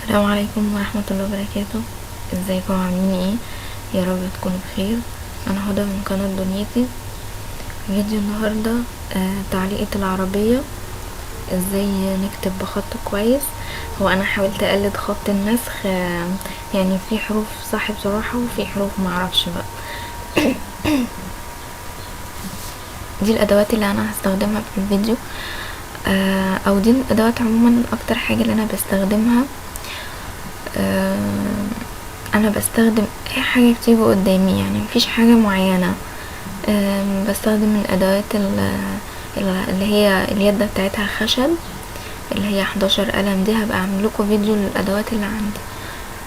السلام عليكم ورحمة الله وبركاته. ازيكم عاملين ايه؟ يا رب تكونوا بخير. انا هدى من قناة دنيتي. فيديو النهاردة تعليقة العربية، ازاي نكتب بخط كويس. هو انا حاولت اقلد خط النسخ، يعني في حروف صح بصراحة وفي حروف معرفش بقى. دي الادوات اللي انا هستخدمها في الفيديو، او دي الادوات عموما اكتر حاجة اللي انا بستخدمها. انا بستخدم اي حاجة بتيجي قدامي، يعني مفيش حاجة معينة. بستخدم من الادوات اللي هي اليد بتاعتها خشب، اللي هي 11 قلم. دي هبقى اعمل لكم فيديو للادوات اللي عندي.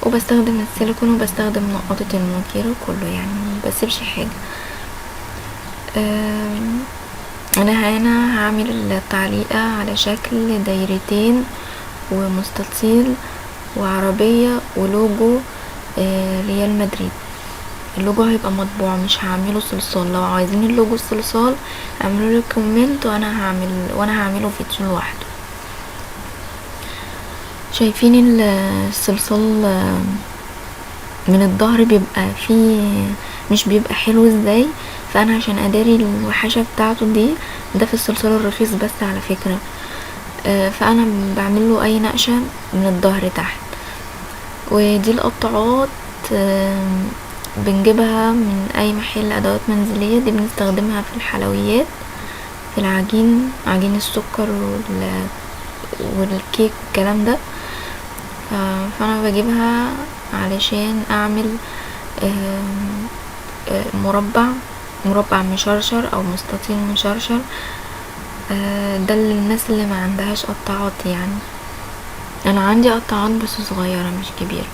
وبستخدم السيليكون وبستخدم نقطة المونوكيرو كله، يعني مبسيبش حاجة. انا هنا هعمل التعليقة على شكل دايرتين ومستطيل وعربية ولوجو ريال مدريد. اللوجو هيبقى مطبوع، مش هعمله صلصال. لو عايزين اللوجو الصلصال اعملوا لي كومنت وانا هعمله فيديو لوحده. شايفين الصلصال من الظهر بيبقى فيه مش بيبقى حلو ازاي؟ فانا عشان اداري الوحشة بتاعته دي، ده في الصلصال الرخيص بس على فكرة. فانا بعمله اي نقشة من الظهر تحت. ودي القطاعات بنجيبها من اي محل ادوات منزلية. دي بنستخدمها في الحلويات، في العجين، عجين السكر والكيك والكلام ده. فانا بجيبها علشان اعمل مربع مشرشر او مستطيل مشرشر. ده للناس اللي ما عندهاش قطاعات. يعني انا عندي قطاعات بس صغيرة مش كبيرة.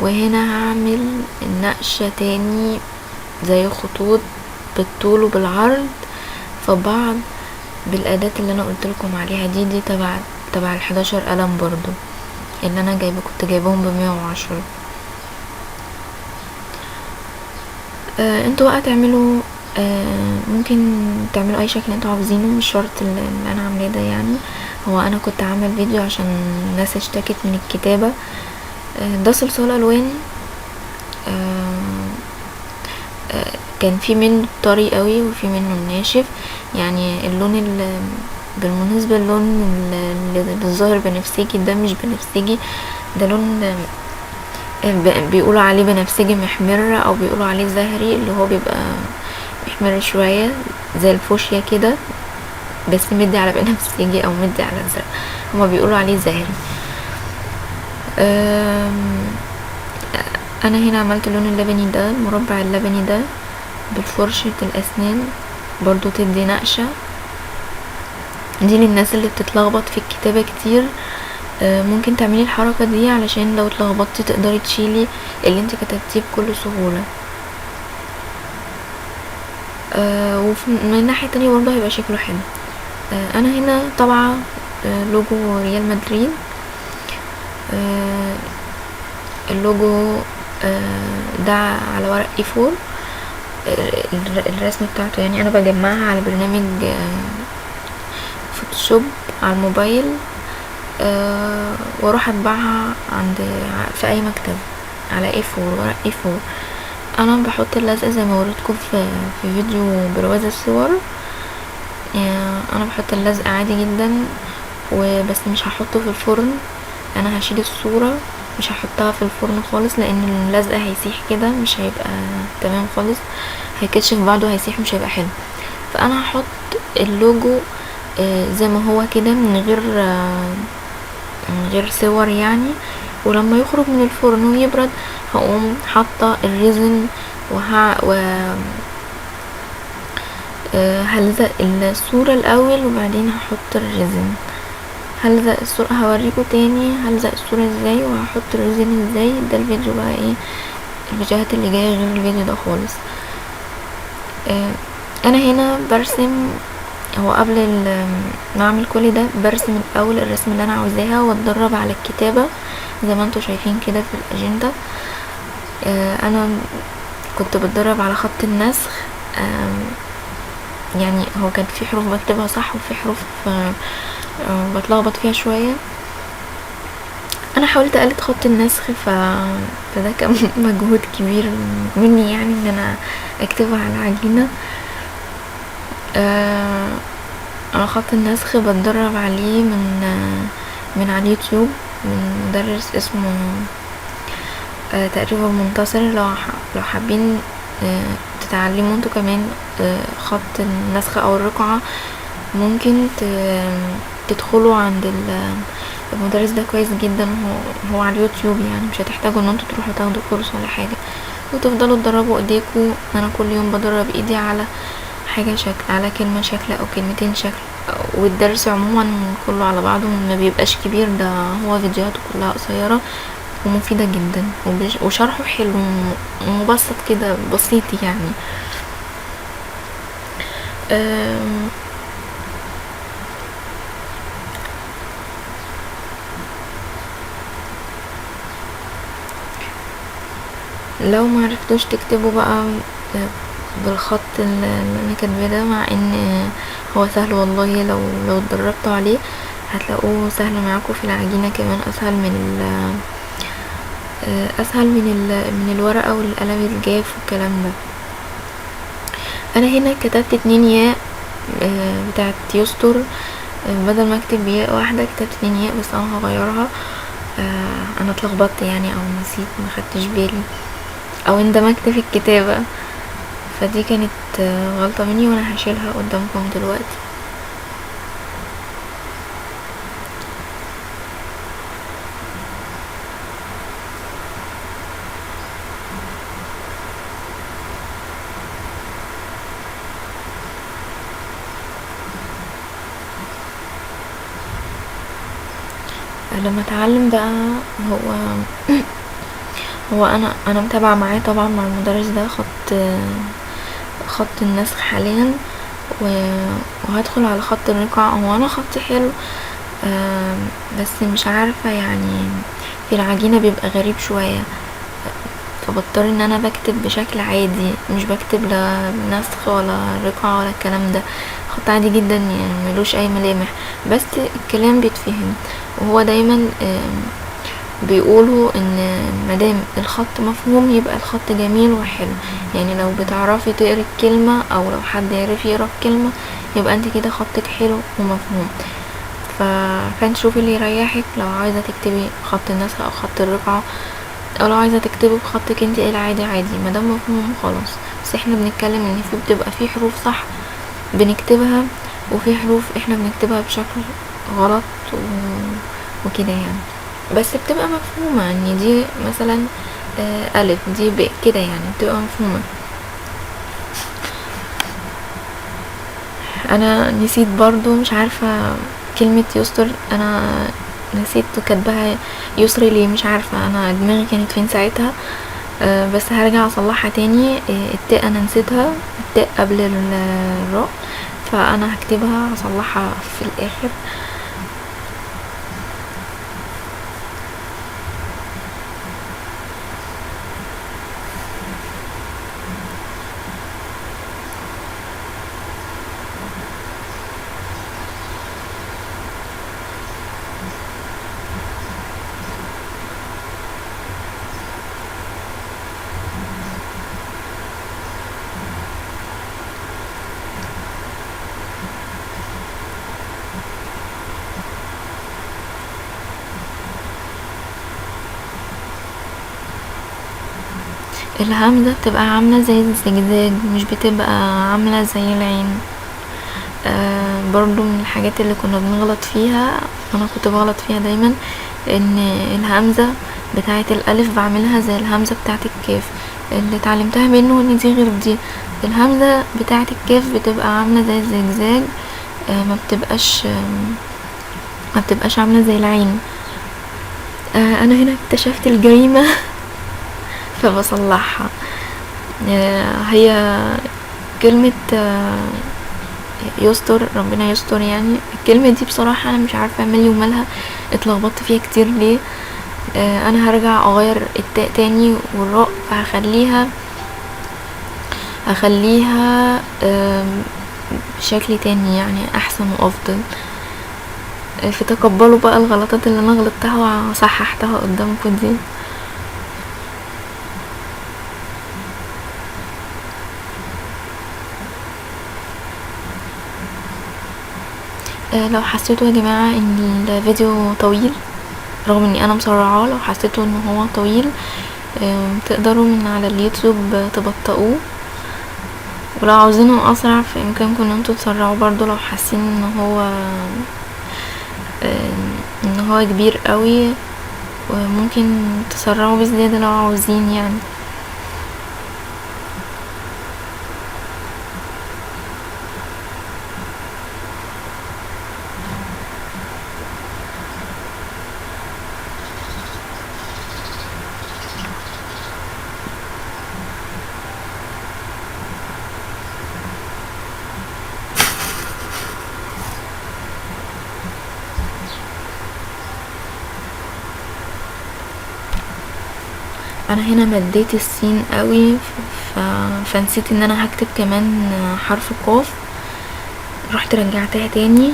وهنا هعمل النقشة تاني زي خطوط بالطول وبالعرض في بعض بالاداة اللي انا قلتلكم عليها. دي تبع 11 قلم برضو، اللي انا كنت جايبهم ب110. انتوا بقى تعملوا ممكن تعملوا اي شكل انتوا عاوزينه، مش شرط اللي انا عاملاه ده. يعني هو انا كنت عامل فيديو عشان الناس اشتكت من الكتابة. ده صلصال الوان. كان في منه طري قوي وفي منه ناشف. يعني اللون بالمناسبة اللون اللي الظاهر بنفسجي ده مش بنفسجي، ده لون بيقولوا عليه بنفسجي محمر، او بيقولوا عليه زهري، اللي هو بيبقى محمر شوية زي الفوشيا كده، بس مدي على بنفسجي او مدي على زرق. هما بيقولوا عليه زهري. انا هنا عملت اللون اللبني ده، المربع اللبني ده بالفرشة الاسنان برضو تدي نقشة. دي للناس اللي بتتلخبط في الكتابة كتير. ممكن تعملي الحركة دي علشان لو اتلخبطتي تقدري تشيلي اللي انت كتبتيه بكل سهولة. ومن الناحية التانية برضو هيبقى شكله حلو. انا هنا طبعا لوجو ريال مدريد. اللوجو ده على ورق A4. الرسم بتاعته يعني انا بجمعها على برنامج فوتوشوب على الموبايل، واروح اطبعها في اي مكتب على A4، ورق A4. انا بحط اللزق زي ما وريتكم في فيديو برواز الصور. انا بحط اللزق عادي جدا، وبس مش هحطه في الفرن. انا هشيل الصورة، مش هحطها في الفرن خالص، لان اللزق هيسيح كده، مش هيبقى تمام خالص، هيكشف بعضه، هيسيح، مش هيبقى حلو. فانا هحط اللوجو زي ما هو كده من غير صور يعني. ولما يخرج من الفرن ويبرد هقوم حاطه الريزن هلزق الصورة الاول وبعدين هحط الريزن. هلزق الصورة، هوريكم تاني هلزق الصورة ازاي وهحط الريزن ازاي. ده الفيديو بقى ايه، الفيديوهات اللي جاية غير الفيديو ده خالص. انا هنا برسم. هو قبل ما اعمل كل ده برسم الاول الرسم اللي انا عاوزاها واتدرب على الكتابة زي ما انتوا شايفين كده في الاجندة. انا كنت بتدرب على خط النسخ. يعني هو كان في حروف بكتبها صح وفي حروف بتلخبط فيها شوية. انا حاولت اقلد خط النسخ فده كان مجهود كبير مني، يعني ان انا اكتبها على عجينة. انا خط النسخ بتدرب عليه من على اليوتيوب، من مدرس اسمه تقريبا منتصر. لو حابين تتعلموا انتوا كمان خط النسخ او الرقعة، ممكن تدخلوا عند المدرس ده كويس جدا. هو على اليوتيوب، يعني مش هتحتاجوا ان انتوا تروحوا تاخدوا كورس ولا حاجة، وتفضلوا تدربوا ايديكوا. انا كل يوم بدرب ايدي على حاجة شكل، على كلمة شكل او كلمتين شكل. والدرس عموما كله على بعضه ما بيبقاش كبير، ده هو فيديوهاته كلها قصيرة ومفيدة جدا، وشرحه حلو ومبسط كده، بسيط يعني. لو معرفتوش تكتبوا بقى بالخط اللي انا كاتباه ده، مع ان هو سهل والله، لو اتدربتوا عليه هتلاقوه سهل معاكم في العجينة كمان، اسهل من الورقة والقلم الجاف والكلام ده. انا هنا كتبت 2 ياء بتاعت يستر، بدل ما اكتب ياء واحدة كتبت 2 ياء، بس انا هغيرها. انا اتلخبطت يعني، او نسيت، ما خدتش بالي، او اندمجت في الكتابة. فدي كانت غلطة مني، وانا هشيلها قدامكم دلوقتي. لما اتعلم بقى، هو هو انا متابعة معاه طبعا، مع المدرس ده، خط النسخ حاليا، وهدخل على خط الرقعة. هو انا خطي حلو، بس مش عارفة يعني، في العجينة بيبقى غريب شوية، فبضطر ان انا بكتب بشكل عادي، مش بكتب لا نسخ ولا رقعة ولا الكلام ده، خط عادي جدا يعني، ملوش اي ملامح، بس الكلام بيتفهم. وهو دايما بيقولوا ان مادام الخط مفهوم يبقى الخط جميل وحلو. يعني لو بتعرفي تقري الكلمة، او لو حد يعرف يقرا الكلمة، يبقى انت كده خطك حلو ومفهوم. فانت شوفي اللي يريحك، لو عايزة تكتبي خط النسخ او خط الرقعة، او لو عايزة تكتبي بخطك انت العادي، عادي مادام مفهوم خلاص. بس احنا بنتكلم ان بتبقى في حروف صح بنكتبها، وفي حروف احنا بنكتبها بشكل غلط وكده يعني، بس بتبقى مفهومة. ان دي مثلا الف، دي ب، كده يعني بتبقى مفهومة. انا نسيت برضو، مش عارفة كلمة يستر، انا نسيت كاتباها يسري ليه، مش عارفة، انا دماغي كانت فين ساعتها. بس هرجع اصلحها تاني. التاء انا نسيتها، التاء قبل الراء، فانا هكتبها هصلحها في الاخر. الهمزة بتبقى عاملة زي الزجزاج، مش بتبقى عاملة زي العين. برضو من الحاجات اللي كنا بنغلط فيها، انا كنت بغلط فيها دايما، ان الهمزة بتاعة الالف بعملها زي الهمزة بتاعة الكاف. اللي اتعلمتها منه ان دي غير دي، الهمزة بتاعة الكاف بتبقى عاملة زي الزجزاج، ما بتبقاش عاملة زي العين. انا هنا اكتشفت الجريمة فبصلحها. هي كلمة يستر، ربنا يستر يعني. الكلمة دي بصراحة انا مش عارفة مالي ومالها، اتلخبطت فيها كتير ليه. انا هرجع اغير التاء تاني، والراء هخليها بشكل تاني يعني، احسن وافضل. فتقبلوا بقى الغلطات اللي انا غلطتها وصححتها قدامكم دي. لو حسيتوا يا جماعة ان الفيديو طويل، رغم اني انا مسرعاه، لو حسيتوا ان هو طويل تقدروا من على اليوتيوب تبطئوه، ولو عاوزينه اسرع فامكانكم ان انتوا تسرعوا برضو لو حاسين ان هو كبير قوي، وممكن تسرعوا بزيادة لو عاوزين يعني. انا هنا مديت السين قوي فنسيت ان انا هكتب كمان حرف قاف، رحت رجعتها تاني.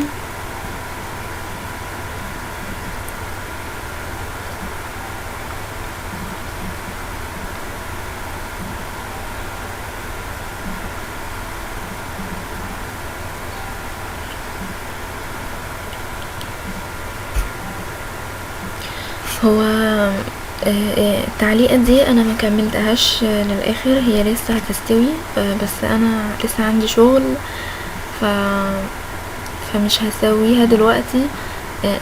هو التعليقة دي انا ما كملتهاش للاخر، هي لسه هتستوي، بس انا لسه عندي شغل ف فمش هسويها دلوقتي.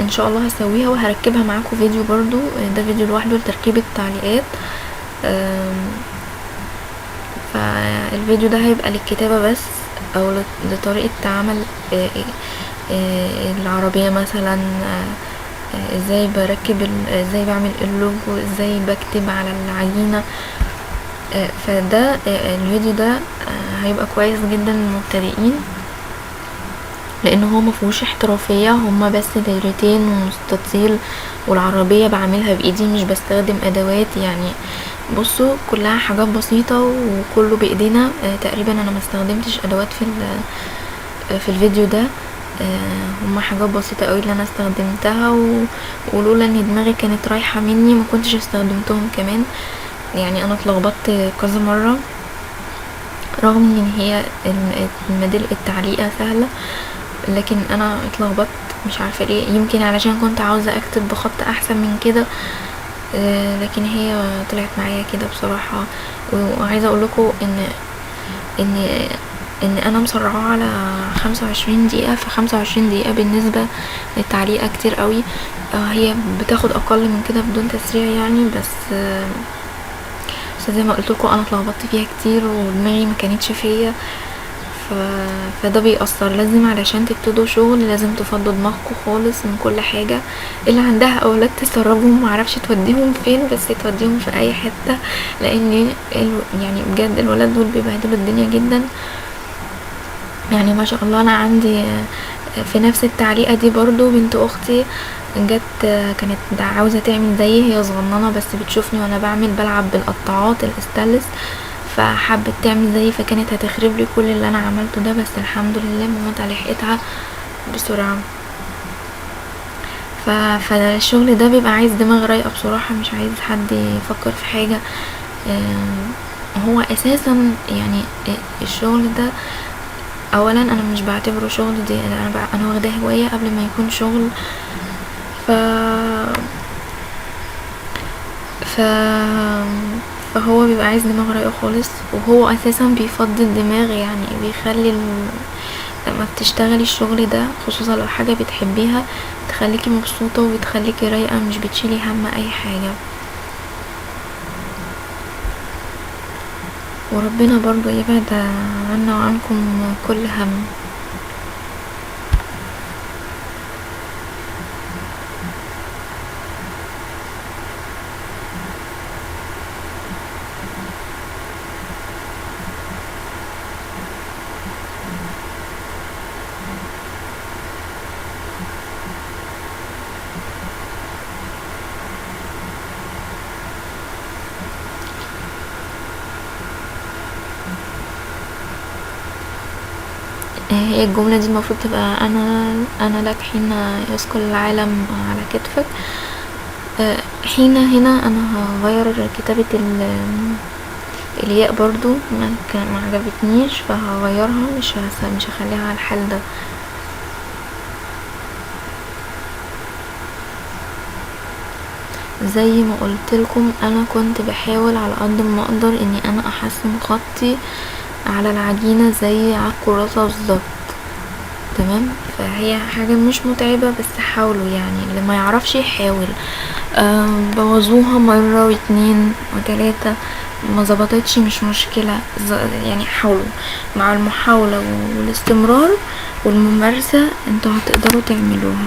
ان شاء الله هسويها وهركبها معاكم فيديو برضو، ده فيديو لوحده لتركيب التعليقات. فالفيديو ده هيبقى للكتابة بس، او لطريقة عمل العربية مثلا، ازاي بركب ازاي بعمل اللوجو، ازاي بكتب على العجينة. فده الفيديو ده هيبقى كويس جدا للمبتدئين، لان هو مفهوش احترافية، هما بس دايرتين ومستطيل، والعربية بعملها بايدي مش بستخدم ادوات يعني. بصوا كلها حاجات بسيطة وكله بايدينا، تقريبا انا ما استخدمتش ادوات في الفيديو ده. هما حاجات بسيطة قوي اللي انا استخدمتها، ولولا ان دماغي كانت رايحة مني ما كنتش استخدمتهم كمان. يعني انا اتلخبطت كذا مرة، رغم ان هي المدل التعليقة سهلة، لكن انا اتلخبطت مش عارفة ليه، يمكن علشان كنت عاوزة اكتب بخط احسن من كده. لكن هي طلعت معايا كده بصراحة. وعايزة اقولكوا ان ان انا مسرعاه على 25 دقيقة، في 25 دقيقة بالنسبة للتعليقة كتير قوي. هي بتاخد اقل من كده بدون تسريع يعني، بس زي ما قلتلكوا انا اتلخبطت فيها كتير ودماغي ما كانتش فيا. فده بيأثر. لازم علشان تبتدوا شغل لازم تفضوا دماغكوا خالص من كل حاجة. اللي عندها اولاد تسربهم، معرفش توديهم فين، بس توديهم في اي حتة، لان يعني بجد الولاد دول بيبهدلوا الدنيا جدا. يعني ما شاء الله انا عندي في نفس التعليقة دي برضو بنت اختي جت، كانت عاوزة تعمل زيي، هي صغننة بس بتشوفني وانا بلعب بالقطاعات الاستانلس، فحبت تعمل زيي، فكانت هتخرب لي كل اللي انا عملته ده، بس الحمد لله مامتها لحقتها بسرعة. فالشغل ده بيبقى عايز دماغ رايقة بصراحة، مش عايز حد يفكر في حاجة. هو اساسا يعني الشغل ده اولا انا مش بعتبره شغل، دي انا واخداه هواية قبل ما يكون شغل. ف ف فهو بيبقى عايز دماغ رايقة خالص، وهو اساسا بيفضي الدماغ، يعني بيخلي لما بتشتغلي الشغل ده خصوصا لو حاجة بتحبيها تخليكي مبسوطة وبتخليكي رايقة، مش بتشيلي هم اي حاجة. وربنا برضو يبعد عنا وعنكم كل هم. هي الجملة دي المفروض تبقى انا لك حين يثقل العالم على كتفك. حين هنا انا هغير كتابة الياء برضو، ما عجبتنيش فهغيرها، مش هخليها على الحال ده. زي ما قلتلكم انا كنت بحاول على قد ما اقدر اني انا احسن خطي على العجينة زي على الكراسة بالظبط. تمام، فهي حاجة مش متعبة، بس حاولوا يعني اللي ما يعرفش يحاول. بوظوها مرة واتنين وتلاتة، ما ظبطتش مش مشكلة، يعني حاولوا، مع المحاولة والاستمرار والممارسة انتوا هتقدروا تعملوها.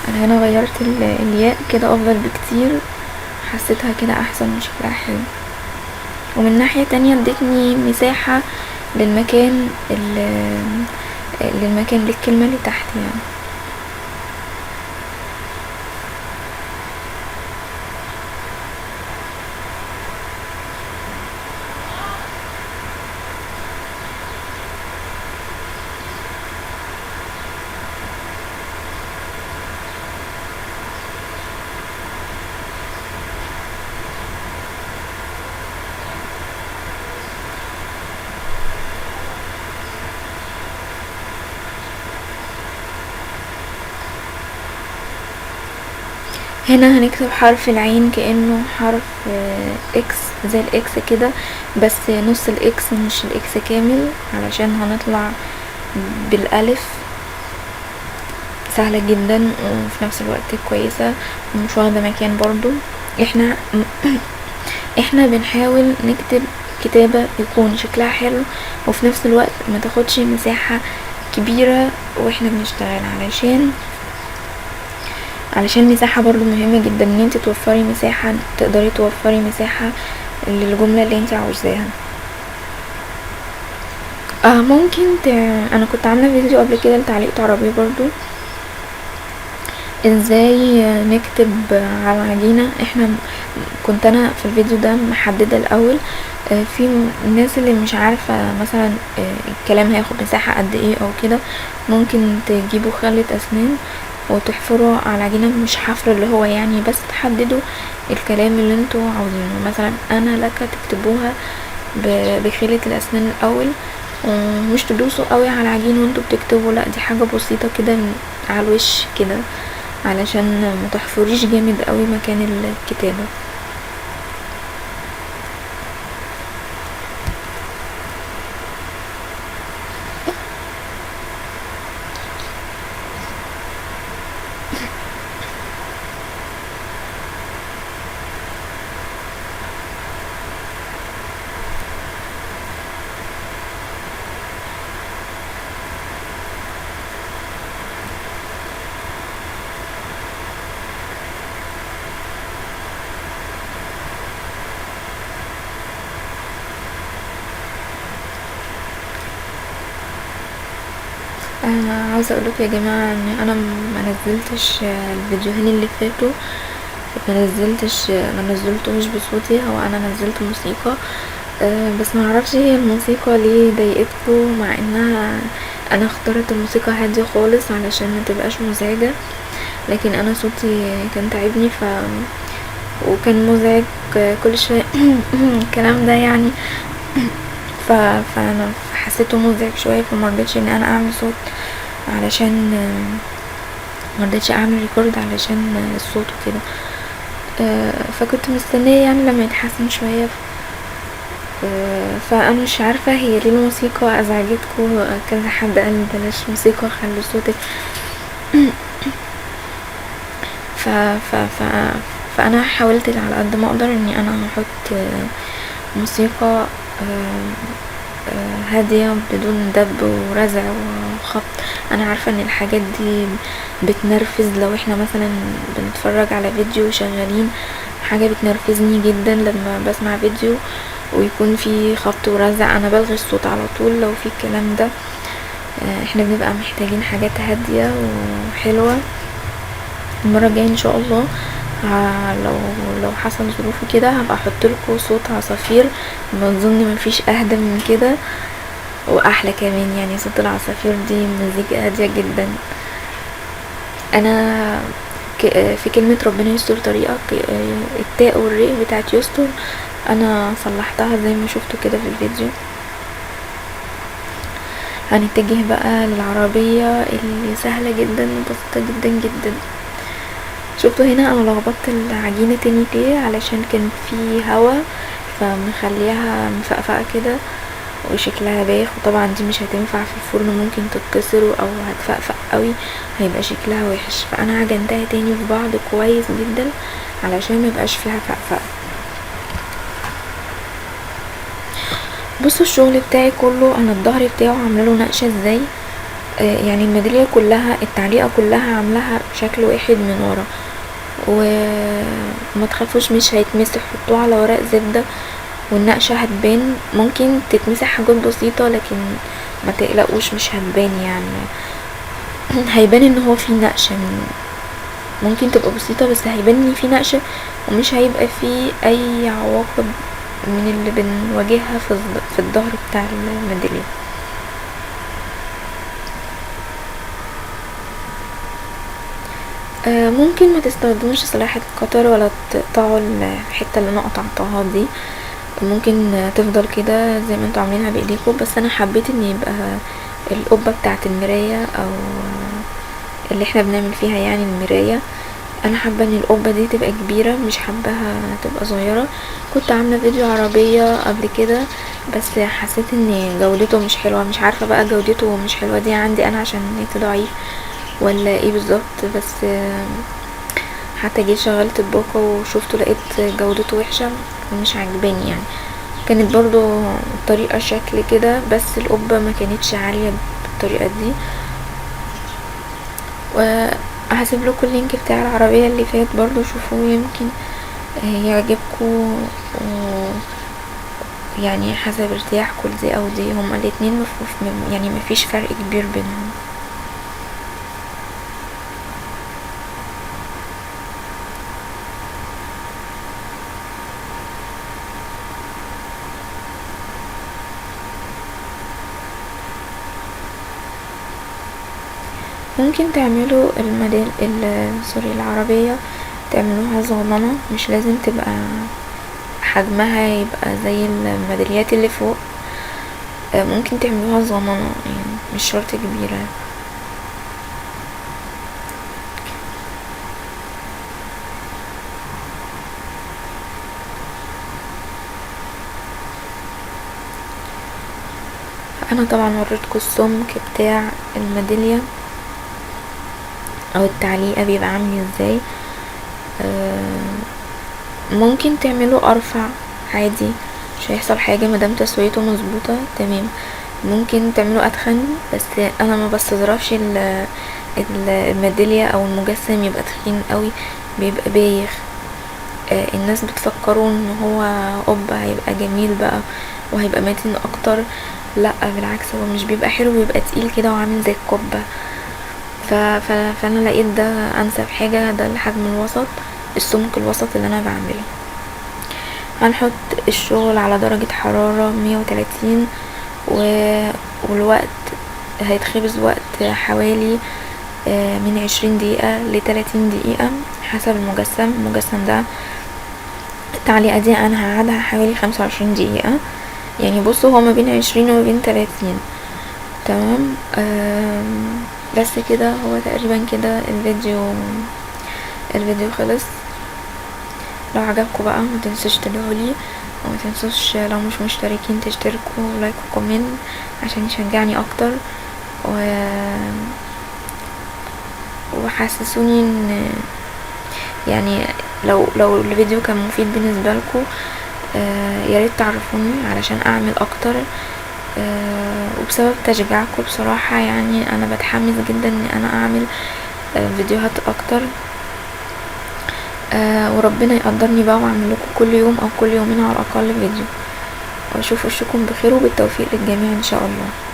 انا هنا غيرت الياء كده افضل بكتير، حسيتها كده احسن وشكلها حلو. ومن ناحية تانية ادتني مساحة للمكان للكلمة اللي تحت يعني. هنا هنكتب حرف العين كأنه حرف اكس، زي الاكس كده، بس نص الاكس مش الاكس كامل، علشان هنطلع بالالف. سهلة جدا وفي نفس الوقت كويسة ومش واخدة مكان برضو. احنا بنحاول نكتب كتابة يكون شكلها حلو وفي نفس الوقت ما تاخدش مساحة كبيرة واحنا بنشتغل، علشان مساحة برضو مهمة جدا، ان انت توفري مساحة، تقدري توفري مساحة للجملة اللي انت عاوزاها. ممكن انا كنت عاملة فيديو قبل كده لتعليق عربي برضو، ازاي نكتب على العجينة. كنت انا في الفيديو ده محددة الاول في الناس اللي مش عارفة مثلا الكلام هياخد مساحة قد ايه او كده، ممكن تجيبوا خلة اسنان وتحفروا على العجينة، مش حفر اللي هو يعني، بس تحددوا الكلام اللي انتوا عاوزينه. مثلا انا لك تكتبوها بخلة الاسنان الاول، ومش تدوسوا قوي على العجين وانتوا بتكتبوا، لا دي حاجة بسيطة كده على الوش كده، علشان ما تحفريش جامد قوي مكان الكتابة. انا عاوزه اقولك يا جماعه ان انا ما نزلتش الفيديوهين اللي فاتوا، ما نزلتوش بصوتي، هو انا نزلت موسيقى بس ما اعرفش هي الموسيقى ليه ضايقتكم، مع انها انا اخترت الموسيقى هاديه خالص علشان ما تبقاش مزعجه، لكن انا صوتي كان تعبني وكان مزعج كل شويه الكلام ده يعني فانا حسيته مزعج شويه، فمرضتش ان انا اعمل صوت علشان مرضتش اعمل ريكورد علشان الصوت وكده. فكنت مستنيه يعني لما يتحسن شويه. فانا مش عارفه هي ليه الموسيقى ازعجتكم، كذا حد قال بلاش موسيقى خلي صوتك ف ف ف فانا حاولت على قد ما اقدر اني انا احط موسيقى هادية بدون دب ورزع وخبط. انا عارفة ان الحاجات دي بتنرفز، لو احنا مثلا بنتفرج على فيديو شغالين حاجة بتنرفزني جدا لما بسمع فيديو ويكون في خبط ورزع، انا بلغي الصوت على طول لو في الكلام ده. احنا بنبقى محتاجين حاجات هادية وحلوة. المرة الجاية ان شاء الله لو حصل ظروف كده هبقى احط لكم صوت عصافير، ما اظن مفيش اهدى من كده واحلى كمان. يعني صوت العصافير دي مزيكا هاديه جدا. انا في كلمه ربنا يستر طريقك، التاء والراء بتاعت يستر انا صلحتها زي ما شفتوا كده في الفيديو. هنتجه بقى للعربيه اللي سهله جدا وبسيطه جدا جدا. شفتوا هنا انا لخبطت العجينه تاني ليه؟ علشان كان في هوا فمخليها مفقفقه كده وشكلها بايخ، وطبعا دي مش هتنفع في الفرن، ممكن تتكسر او هتفقفق قوي هيبقى شكلها وحش. فانا عجنتها تاني في بعض كويس جدا علشان ميبقاش فيها فقفقه. بصوا الشغل بتاعي كله انا الظهر بتاعه عامله نقشه ازاي. يعني الميداليه كلها التعليقه كلها عاملاها بشكل واحد من ورا، وما تخافوش مش هيتمسح. حطوه على ورق زبده والنقشه هتبان، ممكن تتمسح حاجات بسيطه لكن ما تقلقوش مش هتبان. يعني هيبان ان هو في نقشه، ممكن تبقى بسيطه بس هيبان ان في نقشه، ومش هيبقى في اي عواقب من اللي بنواجهها في الظهر بتاع الميداليه. ممكن ما تستخدموش سلاحة قطر ولا تقطعوا الحته اللي انا قطعتها دي، ممكن تفضل كده زي ما انتوا عاملينها بايديكم. بس انا حبيت ان يبقى القبه بتاعه المرايه او اللي احنا بنعمل فيها يعني المرايه، انا حابه ان القبه دي تبقى كبيره مش حباها تبقى صغيره. كنت عامله فيديو عربيه قبل كده بس حسيت ان جودته مش حلوه، مش عارفه بقى جودته مش حلوه دي عندي انا عشان النت ضعيف ولا ايه بالظبط. بس حتى جيت شغلت الباقه وشفته لقيت جودته وحشه ومش عجباني. يعني كانت برضو طريقه شكل كده بس القبه ما كانتش عاليه بالطريقه دي. وهسيب لكم اللينك بتاع العربيه اللي فات برضو شوفوه يمكن يعجبكم، يعني حسب ارتياحكم دي او دي، هما الاتنين يعني مفيش فرق كبير بينهم. ممكن تعملوا سوري العربية تعملوها صغننة، مش لازم تبقى حجمها يبقى زي الميداليات اللي فوق، ممكن تعملوها صغننة يعني مش شرط كبيرة. انا طبعا وريتكم السمك بتاع الميدالية او التعليقة بيبقى عامل ازاي. ممكن تعملوا ارفع عادي مش هيحصل حاجة مادام تسويته مظبوطة تمام. ممكن تعملوا اتخن بس انا ما بستظرفش الميدالية او المجسم يبقى تخين قوي بيبقى بايخ. الناس بتفكروا ان هو قبة هيبقى جميل بقى وهيبقى متين اكتر، لا بالعكس هو مش بيبقى حلو، بيبقى تقيل كده وعامل زي القبة. فانا لقيت ده انسب حاجة، ده الحجم الوسط السمك الوسط اللي انا بعمله. هنحط الشغل على درجة حرارة 130 والوقت هيتخبز وقت حوالي من 20 دقيقة ل30 دقيقة حسب المجسم ده. التعليقة دي انا هقعدها حوالي 25 دقيقة، يعني بصوا هو ما بين 20 وما بين 30 تمام. بس كده هو تقريبا كده الفيديو خلص. لو عجبكم بقى ما تنسوش تدعولي وما تنسوش لو مش مشتركين تشتركوا لايك وكومنت عشان يشجعني اكتر وحسسوني ان يعني لو الفيديو كان مفيد بالنسبه لكم ياريت تعرفوني علشان اعمل اكتر. وبسبب تشجيعكم بصراحه يعني انا بتحمس جدا ان انا اعمل فيديوهات اكتر، وربنا يقدرني بقى واعمل لكم كل يوم او كل يومين على الاقل فيديو. واشوف وشكم بخير وبالتوفيق للجميع ان شاء الله.